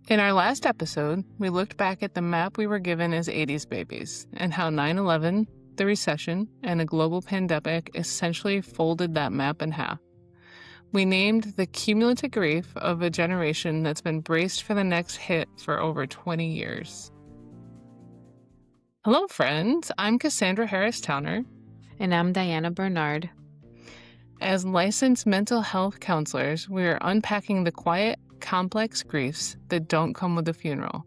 In our last episode, we looked back at the map we were given as 80s babies and how 9/11, the recession, and a global pandemic essentially folded that map in half. We named the cumulative grief of a generation that's been braced for the next hit for over 20 years. Hello, friends. I'm Cassandra Harris-Towner. And I'm Daiana Bernard. As licensed mental health counselors, we are unpacking the quiet, complex griefs that don't come with a funeral.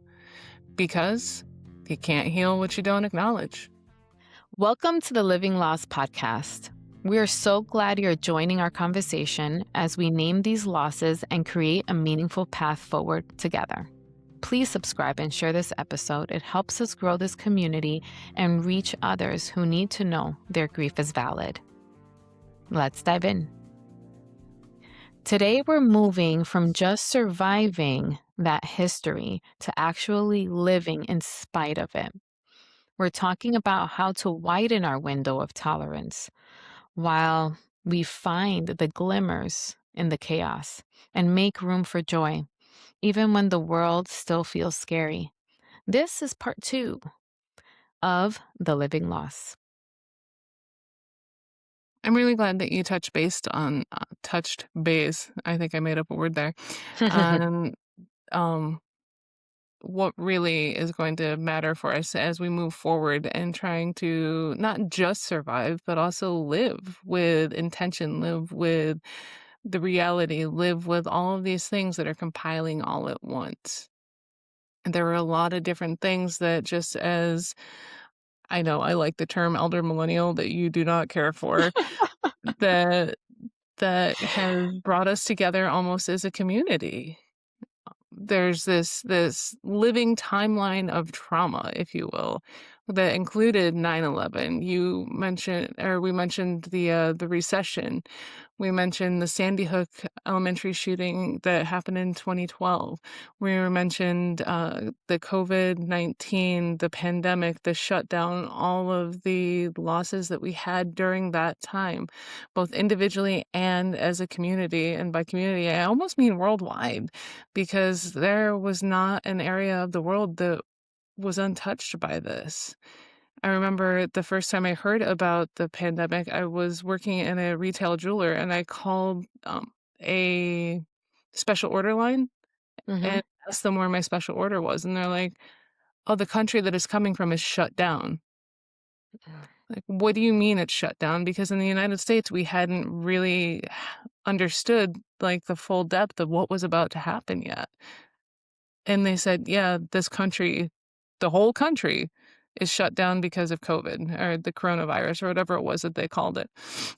Because you can't heal what you don't acknowledge. Welcome to the Living Loss Podcast. We are so glad you're joining our conversation as we name these losses and create a meaningful path forward together. Please subscribe and share this episode. It helps us grow this community and reach others who need to know their grief is valid. Let's dive in. Today, we're moving from just surviving that history to actually living in spite of it. We're talking about how to widen our window of tolerance while we find the glimmers in the chaos and make room for joy, even when the world still feels scary. This is part 2 of The Living Loss. I'm really glad that you touched base. I think I made up a word there. What really is going to matter for us as we move forward and trying to not just survive, but also live with intention, live with the reality, live with all of these things that are compiling all at once. And there were a lot of different things that, just as I know I like the term elder millennial that you do not care for, that has brought us together almost as a community. There's this living timeline of trauma, if you will, that included 9/11. We mentioned the recession. We mentioned the Sandy Hook elementary shooting that happened in 2012. We mentioned the COVID-19, the pandemic, the shutdown, all of the losses that we had during that time, both individually and as a community. And by community, I almost mean worldwide, because there was not an area of the world that was untouched by this. I remember the first time I heard about the pandemic, I was working in a retail jeweler and I called a special order line and asked them where my special order was. And they're like, oh, the country that it's coming from is shut down. Like, what do you mean it's shut down? Because in the United States, we hadn't really understood like the full depth of what was about to happen yet. And they said, yeah, this country, the whole country is shut down because of COVID or the coronavirus or whatever it was that they called it.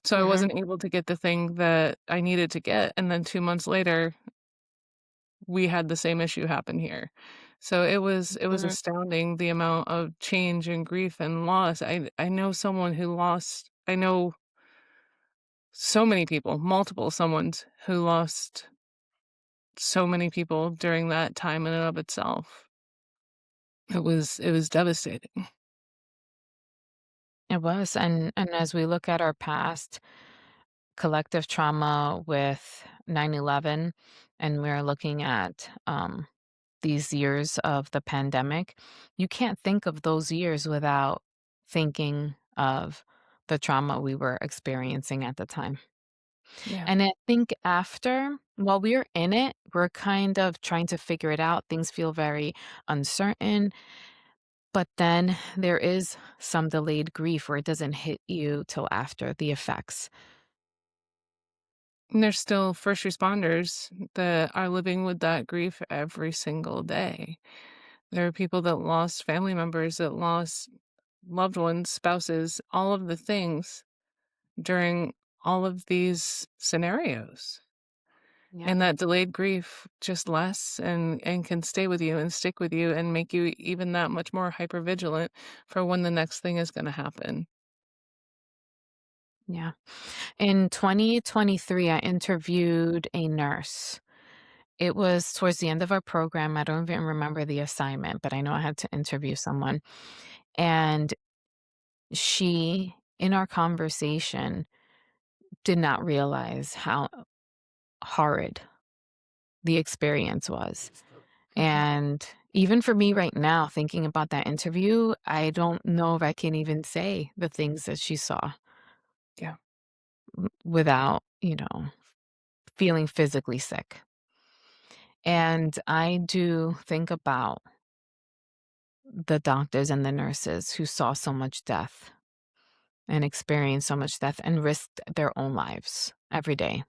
So I wasn't able to get the thing that I needed to get. And then 2 months later, we had the same issue happen here. So it was astounding, the amount of change and grief and loss. I know someone who lost, I know so many people, multiple someones who lost so many people during that time in and of itself. It was devastating. It was. And as we look at our past collective trauma with 9/11, and we're looking at these years of the pandemic, you can't think of those years without thinking of the trauma we were experiencing at the time. Yeah. And I think while we're in it, we're kind of trying to figure it out. Things feel very uncertain. But then there is some delayed grief where it doesn't hit you till after the effects. And there's still first responders that are living with that grief every single day. There are people that lost family members, that lost loved ones, spouses, all of the things during all of these scenarios. Yeah. And that delayed grief just lasts and can stay with you and stick with you and make you even that much more hypervigilant for when the next thing is going to happen. Yeah. In 2023, I interviewed a nurse. It was towards the end of our program. I don't even remember the assignment, but I know I had to interview someone. And she, in our conversation, did not realize how horrid the experience was. Mhm. And even for me right now, thinking about that interview, I don't know if I can even say the things that she saw Yeah. without, feeling physically sick. And I do think about the doctors and the nurses who saw so much death and experienced so much death and risked their own lives every day.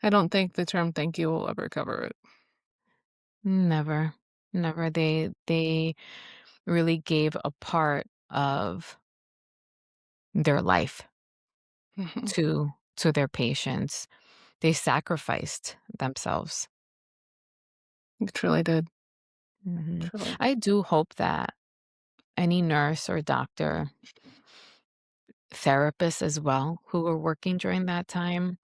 I don't think the term "thank you" will ever cover it. Never, never. They really gave a part of their life Mhm. to their patients. They sacrificed themselves. It truly did. Mhm. Truly. I do hope that any nurse or doctor, therapist as well, who were working during that time,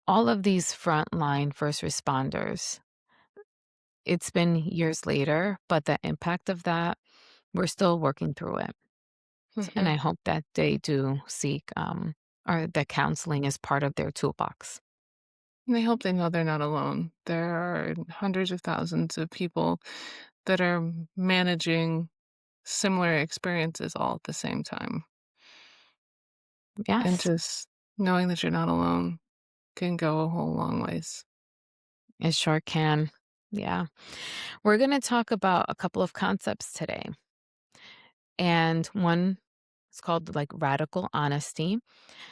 all of these frontline first responders, it's been years later, but the impact of that, we're still working through it. And Mhm. I hope that they do seek, or that counseling is part of their toolbox. And I hope they know they're not alone. There are hundreds of thousands of people that are managing similar experiences all at the same time. And Yes, just knowing that you're not alone can go a whole long ways. it sure can. Yeah. We're going to talk about a couple of concepts today. And one is called like radical honesty.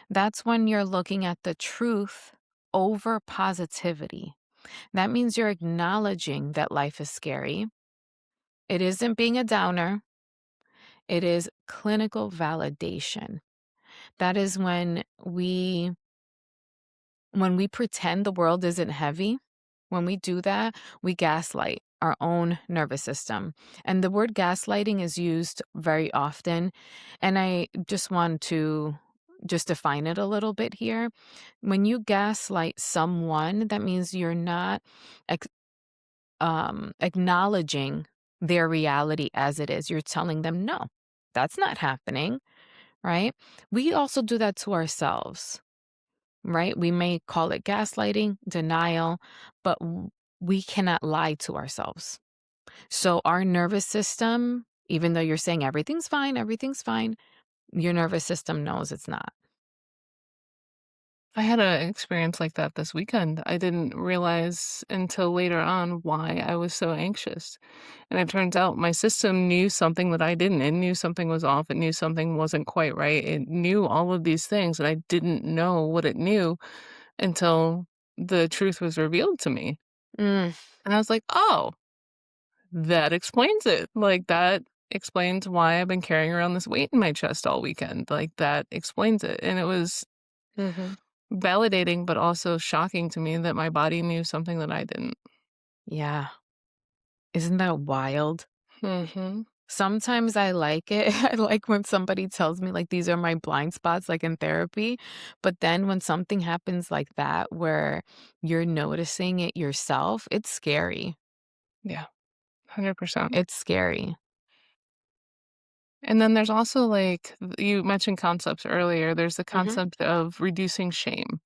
That's when you're looking at the truth over positivity. That means you're acknowledging that life is scary. It isn't being a downer, it is clinical validation. That is when we pretend the world isn't heavy. When we do that, we gaslight our own nervous system. And the word gaslighting is used very often. And I just want to just define it a little bit here. When you gaslight someone, that means you're not acknowledging their reality as it is. You're telling them, no, that's not happening, right? We also do that to ourselves, right? We may call it gaslighting, denial, but we cannot lie to ourselves. So our nervous system, even though you're saying everything's fine, your nervous system knows it's not. I had an experience like that this weekend. I didn't realize until later on why I was so anxious. And it turns out my system knew something that I didn't. It knew something was off. It knew something wasn't quite right. It knew all of these things, and I didn't know what it knew until the truth was revealed to me. Mm, And I was like, oh, that explains it. Like, that explains why I've been carrying around this weight in my chest all weekend. Like, that explains it. And it was hmm. validating, but also shocking to me that my body knew something that I didn't. Yeah. Isn't that wild? Mhm. Sometimes I like it. I like when somebody tells me, like, these are my blind spots, like in therapy. But then when something happens like that, where you're noticing it yourself, it's scary. Yeah, 100%. It's scary. And then there's also, like, you mentioned concepts earlier, there's the Mhm, concept of reducing shame.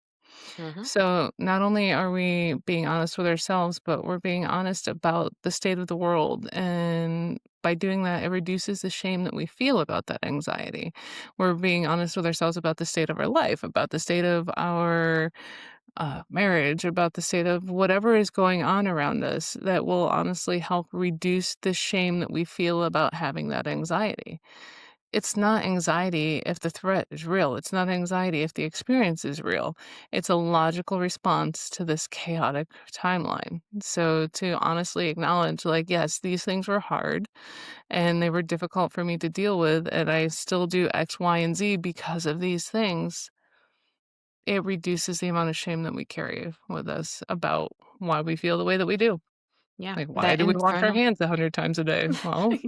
mhm. So, not only are we being honest with ourselves, but we're being honest about the state of the world, and by doing that, it reduces the shame that we feel about that anxiety. We're being honest with ourselves about the state of our life, about the state of our marriage, about the state of whatever is going on around us that will honestly help reduce the shame that we feel about having that anxiety. It's not anxiety if the threat is real. It's not anxiety if the experience is real. It's a logical response to this chaotic timeline. So to honestly acknowledge, like, yes, these things were hard and they were difficult for me to deal with, and I still do X, Y, and Z because of these things, it reduces the amount of shame that we carry with us about why we feel the way that we do. Yeah, Like, why that do we wash our internal. hands 100 times a day? Well,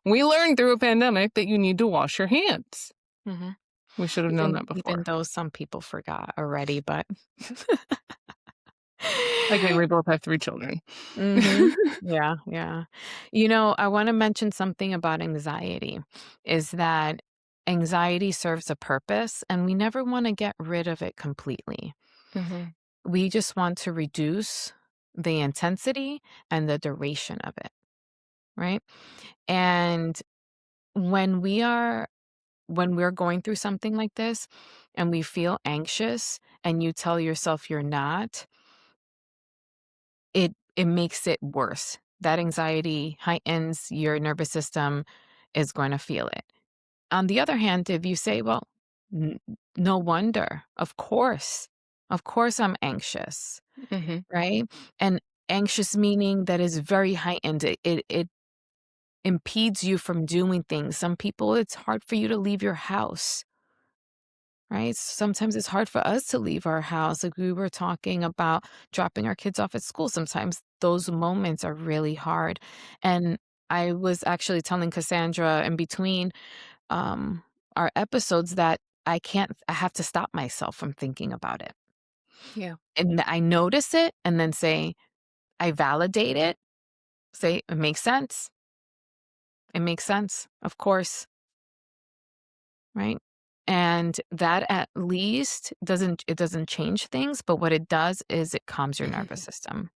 we learned through a pandemic that you need to wash your hands. Mhm. We should have known Even that even before. though some people forgot already, but Again, we both have 3 children. Mhm. Yeah, yeah. I wanna mention something about anxiety, is that anxiety serves a purpose, and we never wanna get rid of it completely. Mhm. We just want to reduce the intensity and the duration of it, right? And when we are when we're going through something like this and we feel anxious and you tell yourself you're not, it makes it worse. That anxiety heightens, your nervous system is going to feel it. On the other hand, if you say, well, n- no wonder, of course I'm anxious, Mhm. right? And anxious meaning that is very heightened. It impedes you from doing things. Some people, it's hard for you to leave your house, right? Sometimes it's hard for us to leave our house. Like we were talking about dropping our kids off at school. Sometimes those moments are really hard. And I was actually telling Cassandra in between um, our episodes that I have to stop myself from thinking about it. Yeah. And I notice it and then say, I validate it, say, it makes sense. It makes sense. Of course. Right? And that at least doesn't change things, but what it does is it calms your nervous Mhm. system.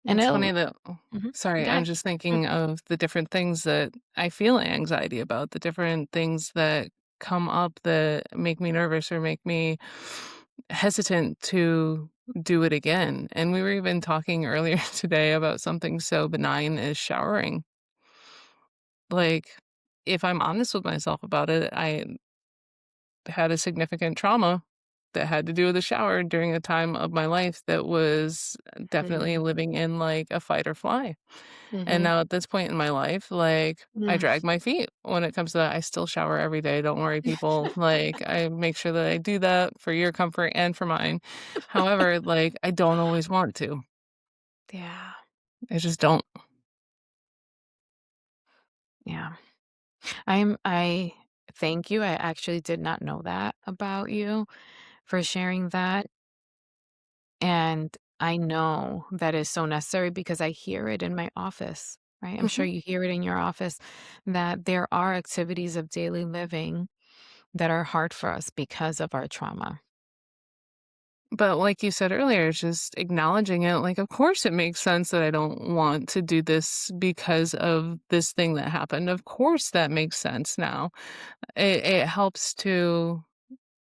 And It's it'll funny that Mhm. sorry, Go I'm ahead. just Mm. thinking of the different things that I feel anxiety about, the different things that come up that make me nervous or make me hesitant to do it again. And we were even talking earlier today about something so benign as showering. Like, if I'm honest with myself about it, I had a significant trauma that had to do with the shower during a time of my life that was definitely Mhm. living in like a fight or fly. And Mhm. now at this point in my life, like, I Mm. drag my feet when it comes to that. I still shower every day, don't worry, people. Like, I make sure that I do that for your comfort and for mine. However, like, I don't always want to. Yeah. I just don't. Yeah. I thank you. I actually did not know that about you for sharing that. And I know that is so necessary because I hear it in my office, right? I'm sure Mhm. you hear it in your office that there are activities of daily living that are hard for us because of our trauma. But like you said earlier, just acknowledging it, like, of course it makes sense that I don't want to do this because of this thing that happened. Of course that makes sense now. It helps to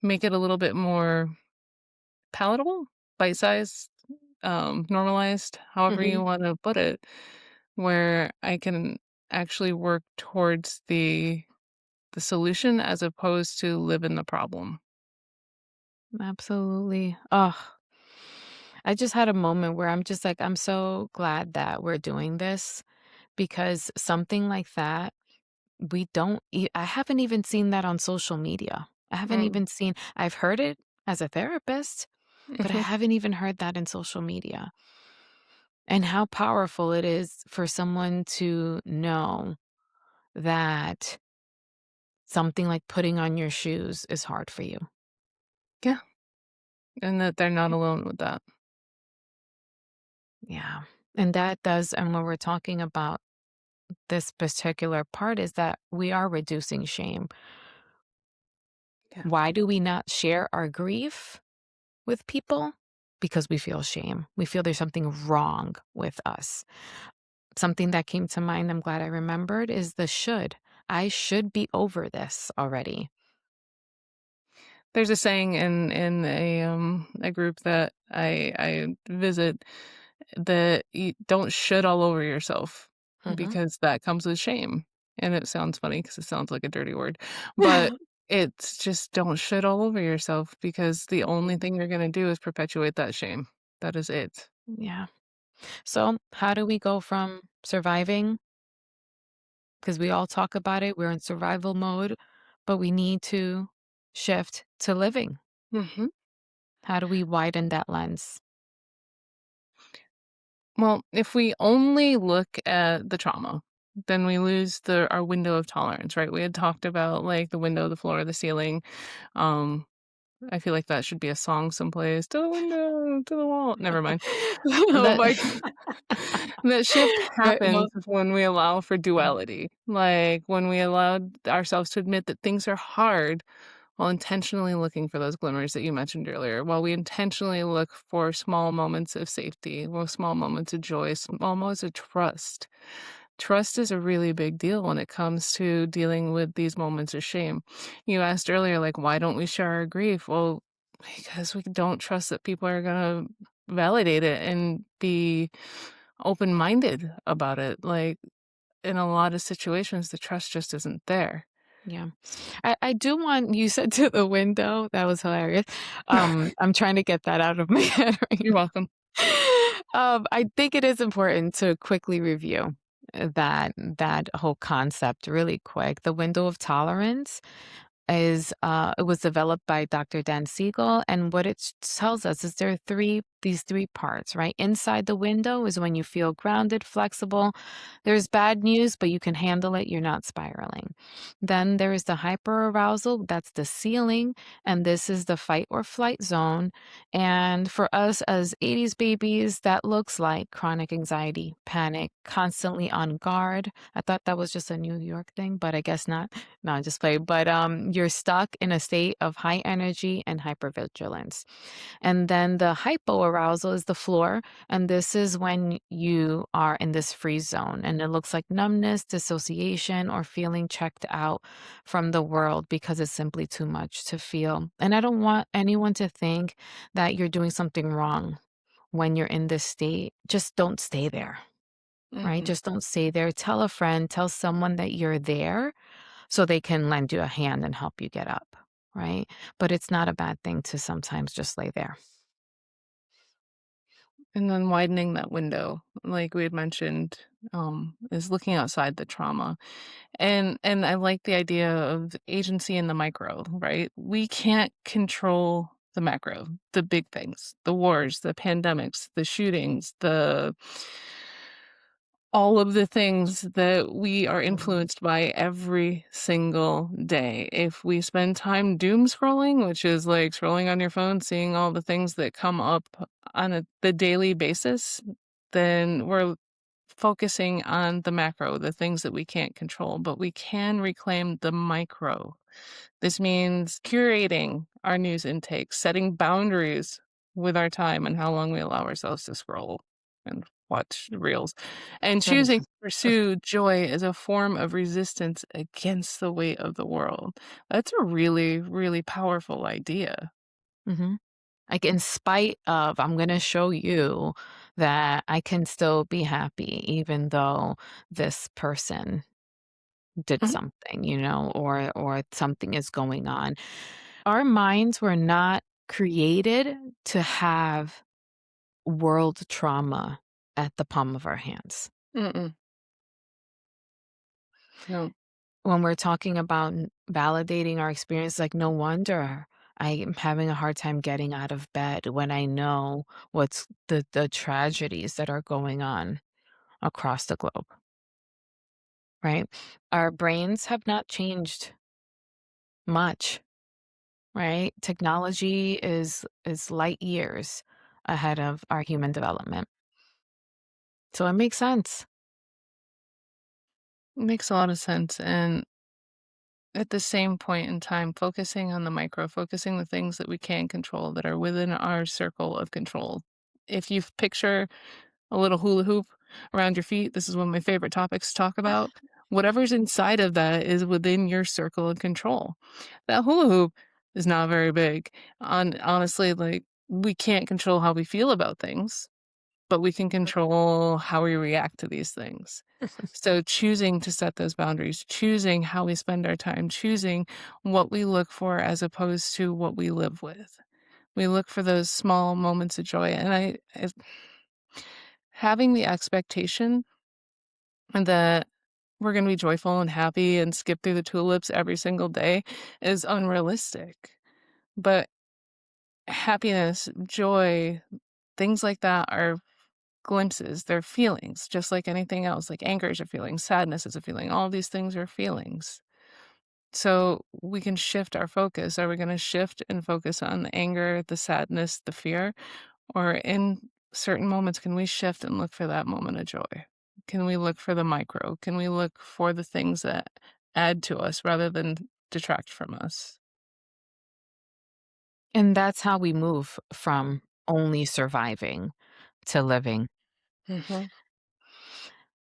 make it a little bit more palatable, bite-sized, normalized, however you Mhm. wanna put it, where I can actually work towards the solution as opposed to live in the problem. Absolutely. Oh, I just had a moment where I'm just like, I'm so glad that we're doing this because something like that, I haven't even seen that on social media. I haven't Mm, even seen, I've heard it as a therapist, but I mhm. haven't even heard that in social media. And how powerful it is for someone to know that something like putting on your shoes is hard for you. Yeah, and that they're not alone with that. Yeah. And that does, and when we're talking about this particular part, is that we are reducing shame. Yeah. Why do we not share our grief with people? Because we feel shame. We feel there's something wrong with us. Something that came to mind, I'm glad I remembered, is the should. I should be over this already. There's a saying in a group that I visit that you don't shit all over yourself Mhm. because that comes with shame. And it sounds funny because it sounds like a dirty word, but it's just don't shit all over yourself because the only thing you're gonna do is perpetuate that shame. That is it. Yeah. So, how do we go from surviving? Because we all talk about it, we're in survival mode, but we need to shift to living. Mhm. How do we widen that lens? Well, if we only look at the trauma, then we lose our window of tolerance, right? We had talked about like the window, the floor, the ceiling. Um, I feel like that should be a song someplace. To the window, to the wall. Never mind. Oh That my god. that shift Right, well happens when we allow for yeah. duality. Like when we allowed ourselves to admit that things are hard while intentionally looking for those glimmers that you mentioned earlier, while we intentionally look for small moments of safety, or small moments of joy, small moments of trust. Trust is a really big deal when it comes to dealing with these moments of shame. You asked earlier, like, why don't we share our grief? Well, because we don't trust that people are going to validate it and be open minded about it. Like, in a lot of situations, the trust just isn't there. Yeah. I do want you said to the window, that was hilarious. I'm trying to get that out of my head right You're welcome. I think it is important to quickly review that whole concept really quick. The window of tolerance is it was developed by Dr. Dan Siegel, and what it tells us is there are these three parts, right? Inside the window is when you feel grounded, flexible. There's bad news, but you can handle it. You're not spiraling. Then there is the hyperarousal, that's the ceiling, and this is the fight or flight zone. And for us as 80s babies, that looks like chronic anxiety, panic, constantly on guard. I thought that was just a New York thing, but I guess not. No, just play. But you're stuck in a state of high energy and hypervigilance. And then the hypoarousal is the floor. And this is when you are in this freeze zone. And it looks like numbness, dissociation, or feeling checked out from the world because it's simply too much to feel. And I don't want anyone to think that you're doing something wrong when you're in this state. Just don't stay there, right? Mm-mm. Just don't stay there. Tell a friend, tell someone that you're there so they can lend you a hand and help you get up, right? But it's not a bad thing to sometimes just lay there. And then widening that window, like we had mentioned, is looking outside the trauma. And I like the idea of agency in the micro, right? We can't control the macro, the big things, the wars, the pandemics, the shootings, the all of the things that we are influenced by every single day. If we spend time doom scrolling, which is like scrolling on your phone, seeing all the things that come up on the daily basis, then we're focusing on the macro, the things that we can't control, but we can reclaim the micro. This means curating our news intake, setting boundaries with our time and how long we allow ourselves to scroll and watch reels, and Right. choosing to pursue joy as a form of resistance against the weight of the world. That's a really, really powerful idea. hmm Like, in spite of, I'm going to show you that I can still be happy, even though this person did Mhm, something, or something is going on. Our minds were not created to have world trauma at the palm of our hands. mm-mm, no. When we're talking about validating our experience, like, no wonder I am having a hard time getting out of bed when I know what's the tragedies that are going on across the globe, right? Our brains have not changed much, right? Technology is light years ahead of our human development. So it makes sense. Makes a lot of sense, and at the same point in time, focusing on the micro, focusing the things that we can control that are within our circle of control. If you picture a little hula hoop around your feet, this is one of my favorite topics to talk about. Whatever's inside of that is within your circle of control. That hula hoop is not very big. Honestly, like, we can't control how we feel about things, but we can control how we react to these things. So choosing to set those boundaries, choosing how we spend our time, choosing what we look for as opposed to what we live with. We look for those small moments of joy. And having the expectation that we're going to be joyful and happy and skip through the tulips every single day is unrealistic. But happiness, joy, things like that are glimpses, they're feelings, just like anything else. Like anger is a feeling, sadness is a feeling, all these things are feelings. So we can shift our focus. Are we going to shift and focus on the anger, the sadness, the fear? Or in certain moments, can we shift and look for that moment of joy? Can we look for the micro? Can we look for the things that add to us rather than detract from us? And that's how we move from only surviving to living. Mhm.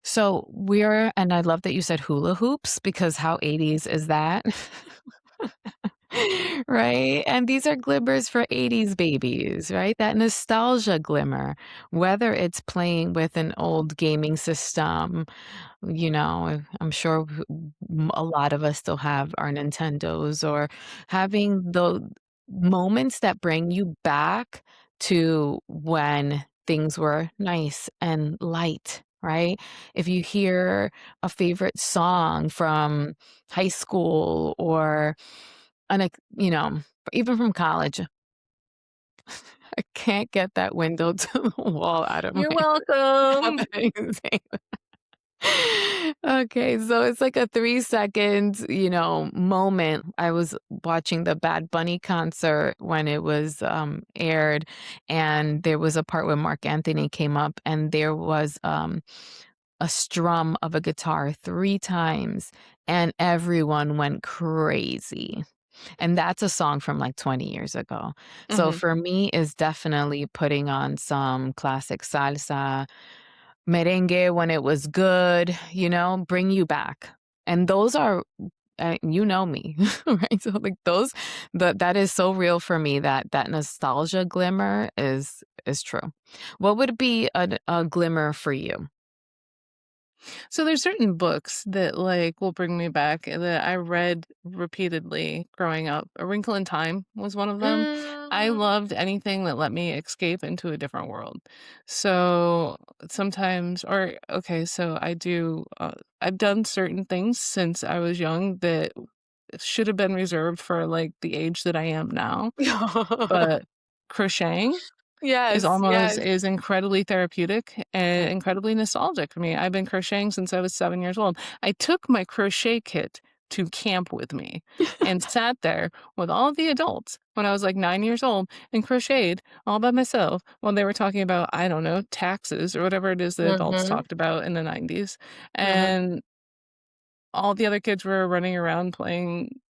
So we're and I love that you said hula hoops because how 80s is that? Right? And these are glimmers for 80s babies, right? That nostalgia glimmer, whether it's playing with an old gaming system, I'm sure a lot of us still have our Nintendos or having the moments that bring you back to when things were nice and light, right? If you hear a favorite song from high school or even from college, I can't get that window to the wall out of my You're welcome. amazing. Okay, so it's like a 3 second, moment. I was watching the Bad Bunny concert when it was, aired, and there was a part where Mark Anthony came up, and there was, a strum of a guitar 3 times, and everyone went crazy. And that's a song from, like, 20 years ago. So Mhm. for me, it's definitely putting on some classic salsa, merengue when it was good, bring you back. And those are you know me, right? So, like, that is so real for me that that nostalgia glimmer is true. What would be a glimmer for you? So there's certain books that like will bring me back that I read repeatedly growing up. A Wrinkle in Time was one of them. I Mm. loved anything that let me escape into a different world. So sometimes, or okay, so I've done certain things since I was young that should have been reserved for like the age that I am now. But crocheting Yes, yes. is incredibly therapeutic and incredibly nostalgic for me. I've been crocheting since I was 7 years old. I took my crochet kit to camp with me and sat there with all the adults when I was, like, 9 years old and crocheted all by myself while they were talking about, I don't know, taxes or whatever it is that adults Mhm, talked about in the '90s, mhm, and all the other kids were running around playing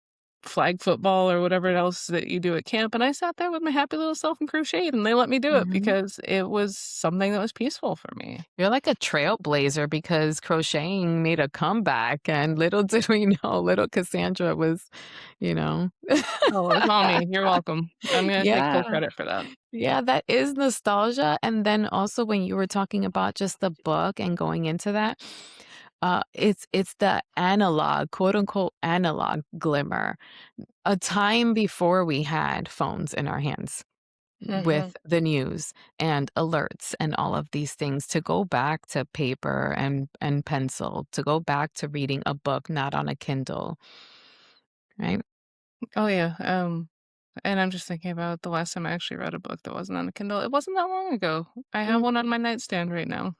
flag football or whatever else that you do at camp, and I sat there with my happy little self and crocheted, and they let me do it mhm. because it was something that was peaceful for me. You're like a trailblazer because crocheting made a comeback, and little did we know little Cassandra was, you know Oh, it's all me. You're welcome. I'm gonna take full Yeah. credit for that. Yeah, that is nostalgia, and then also when you were talking about just the book and going into that, it's the analog, quote, unquote, "analog glimmer," a time before we had phones in our hands Mhm. with the news and alerts and all of these things, to go back to paper and pencil, to go back to reading a book, not on a Kindle, right? Oh, yeah, and I'm just thinking about the last time I actually read a book that wasn't on a Kindle. It wasn't that long ago. I have one on Mhm. my nightstand right now.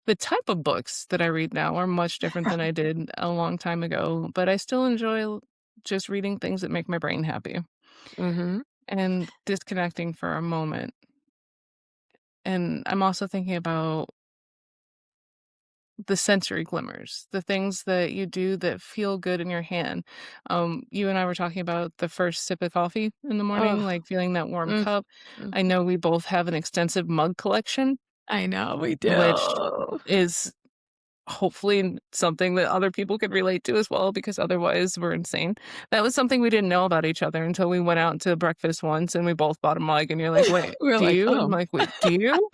The type of books that I read now are much different than I did a long time ago, but I still enjoy just reading things that make my brain happy Mhm. and disconnecting for a moment. And I'm also thinking about the sensory glimmers, the things that you do that feel good in your hand. You and I were talking about the first sip of coffee in the morning, Oh, like feeling that warm mm, cup. mm. I know we both have an extensive mug collection, I know, we which do. is hopefully something that other people could relate to as well, because otherwise we're insane. That was something we didn't know about each other until we went out to breakfast once and we both bought a mug and you're like, "Wait, We're do like, you?" And I'm "Oh." like, "Wait, do you?"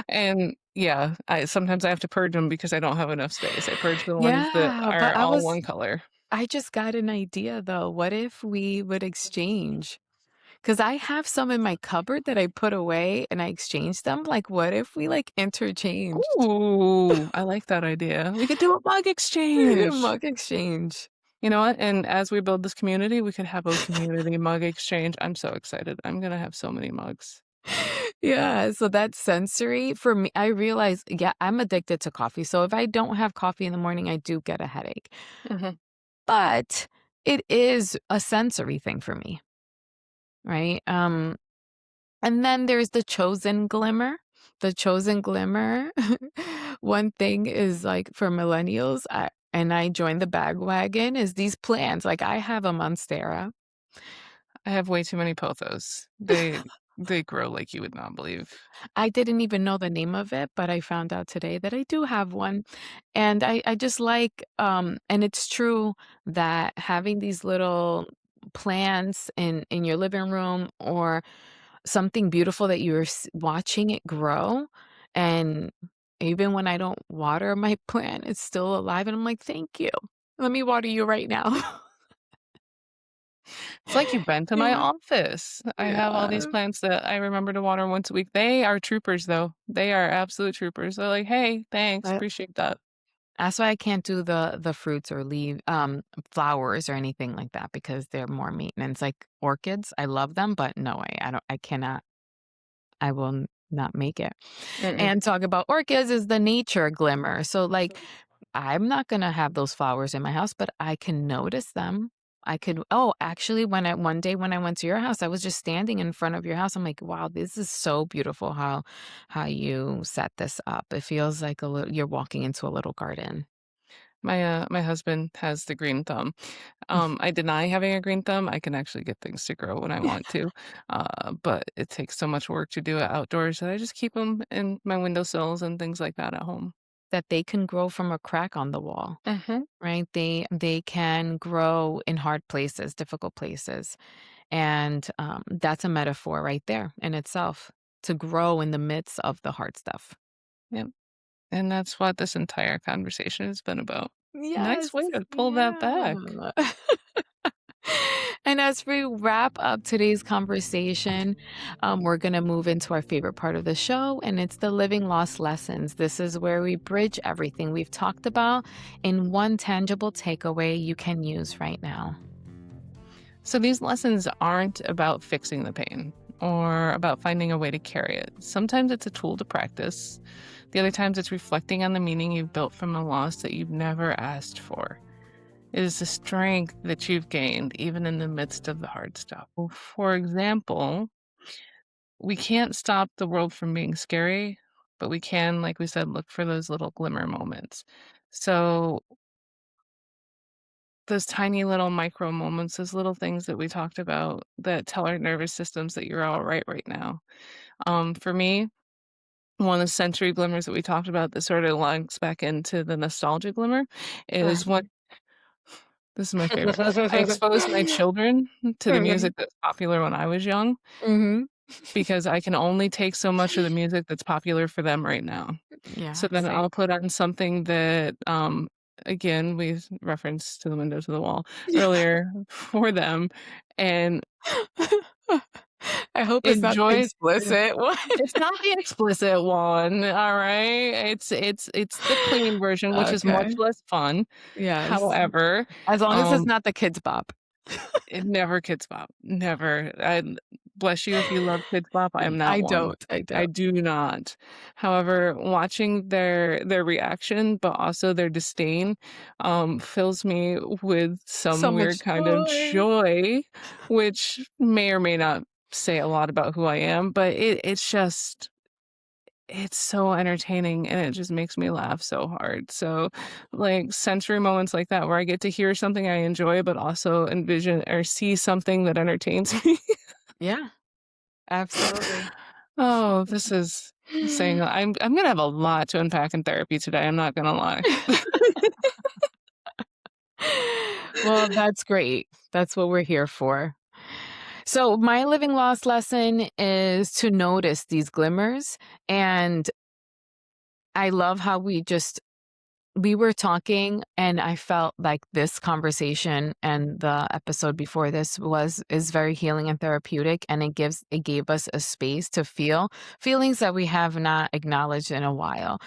And yeah, I sometimes I have to purge them because I don't have enough space. I purge the ones that Yeah, but are all one color. I just got an idea though. What if we would exchange? Because I have some in my cupboard that I put away and I exchanged them. Like, what if we, like, interchanged? Ooh, I like that idea. We could do a mug exchange. Mug exchange. You know what? And as we build this community, we could have a community mug exchange. I'm so excited. I'm gonna have so many mugs. Yeah, so that's sensory for me. I realize, yeah, I'm addicted to coffee. So if I don't have coffee in the morning, I do get a headache. Mhm. But it is a sensory thing for me, right? And then there's the chosen glimmer. The chosen glimmer. One thing is like for millennials, I joined the bag wagon is these plants. Like I have a monstera. I have way too many pothos. They grow like you would not believe. I didn't even know the name of it, but I found out today that I do have one. And I just like, and it's true that having these little plants in your living room or something beautiful that you're watching it grow, and even when I don't water my plant, it's still alive, and I'm like, "Thank you. Let me water you right now." It's like you've been to my Yeah, office. I have all these yeah. plants that I remember to water once a week. They are troopers, though. They are absolute troopers. They're like, "Hey, thanks, appreciate that." That's why I can't do the fruits or flowers or anything like that because they're more maintenance. Like orchids, I love them, but no way, I cannot, I will not make it. Mm-mm. And talk about orchids is the nature glimmer. So like, I'm not gonna have those flowers in my house, but I can notice them. I could. Oh, actually, one day when I went to your house, I was just standing in front of your house. I'm like, wow, this is so beautiful how you set this up. It feels like a little, you're walking into a little garden. My husband has the green thumb. I deny having a green thumb. I can actually get things to grow when I want to, but it takes so much work to do it outdoors that I just keep them in my windowsills and things like that at home. That they can grow from a crack on the wall, Mhm. right? They can grow in hard places, difficult places, and that's a metaphor right there in itself to grow in the midst of the hard stuff. Yep. And that's what this entire conversation has been about. Nice Yes, way to pull that back. yeah. And as we wrap up today's conversation, we're going to move into our favorite part of the show, and it's the living loss lessons. This is where we bridge everything we've talked about in one tangible takeaway you can use right now. So these lessons aren't about fixing the pain or about finding a way to carry it. Sometimes it's a tool to practice. The other times it's reflecting on the meaning you've built from a loss that you've never asked for. It is the strength that you've gained even in the midst of the hard stuff. Well, for example, we can't stop the world from being scary, but we can, like we said, look for those little glimmer moments. So those tiny little micro moments, those little things that we talked about that tell our nervous systems that you're all right now. For me, one of the sensory glimmers that we talked about that sort of links back into the nostalgia glimmer is when this is my favorite. I exposed my children to the music that's popular when I was young Mhm. because I can only take so much of the music that's popular for them right now. Yeah, So then same. I'll put on something that, again, we referenced to the window to the wall earlier for them and I hope it's not the enjoy explicit one. it's not the explicit one, alright? It's the clean version, which is much Okay. less fun. Yes. However, As long as it's um not the Kids Bop. it never Kids Bop, never. Bless you if you love Kids Bop, I am not I one. don't, I I don't. do not. However, watching their reaction, but also their disdain, fills me with some So weird much kind of joy. joy, which may or may not say a lot about who I am, but it's just it's so entertaining and it just makes me laugh so hard. So, like sensory moments like that where I get to hear something I enjoy, but also envision or see something that entertains me. Yeah, absolutely. Oh, this is saying I'm gonna have a lot to unpack in therapy today. I'm not gonna lie. Well, that's great. That's what we're here for. So, my living loss lesson is to notice these glimmers. And I love how we were talking, and I felt like this conversation and the episode before this is very healing and therapeutic, and it gave us a space to feel feelings that we have not acknowledged in a while.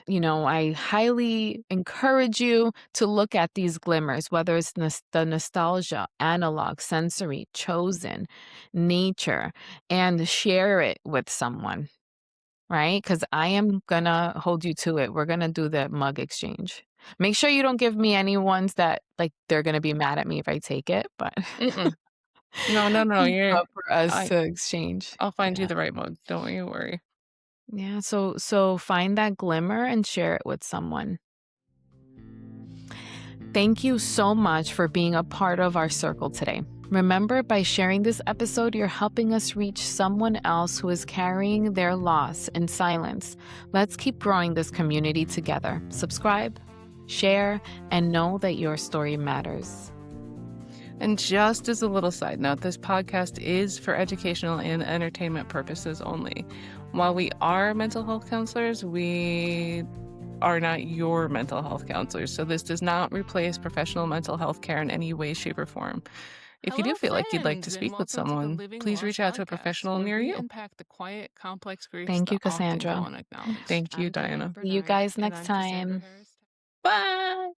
I highly encourage you to look at these glimmers, whether it's the nostalgia, analog, sensory, chosen, nature, and share it with someone. Right? Because I am gonna hold you to it. We're gonna do the mug exchange. Make sure you don't give me any ones that, like, they're gonna be mad at me if I take it, but Mm-mm. No, no, no. You're but for us I to exchange. I'll find you Yeah. the right mug. Don't you worry. Yeah, so find that glimmer and share it with someone. Thank you so much for being a part of our circle today. Remember, by sharing this episode, you're helping us reach someone else who is carrying their loss in silence. Let's keep growing this community together. Subscribe, share, and know that your story matters. And just as a little side note, this podcast is for educational and entertainment purposes only. While we are mental health counselors, we are not your mental health counselors. So this does not replace professional mental health care in any way, shape, or form. If you do Hello, feel like you'd like to friends, and speak with welcome to the someone, Living please Loss reach out to a podcast, professional where near we you. unpack the quiet, complex griefs Thank that you, often go Cassandra. unacknowledged. Thank you, I'm Diana. Daiana See you Bernard, guys and next I'm Cassandra time. Harris. Bye.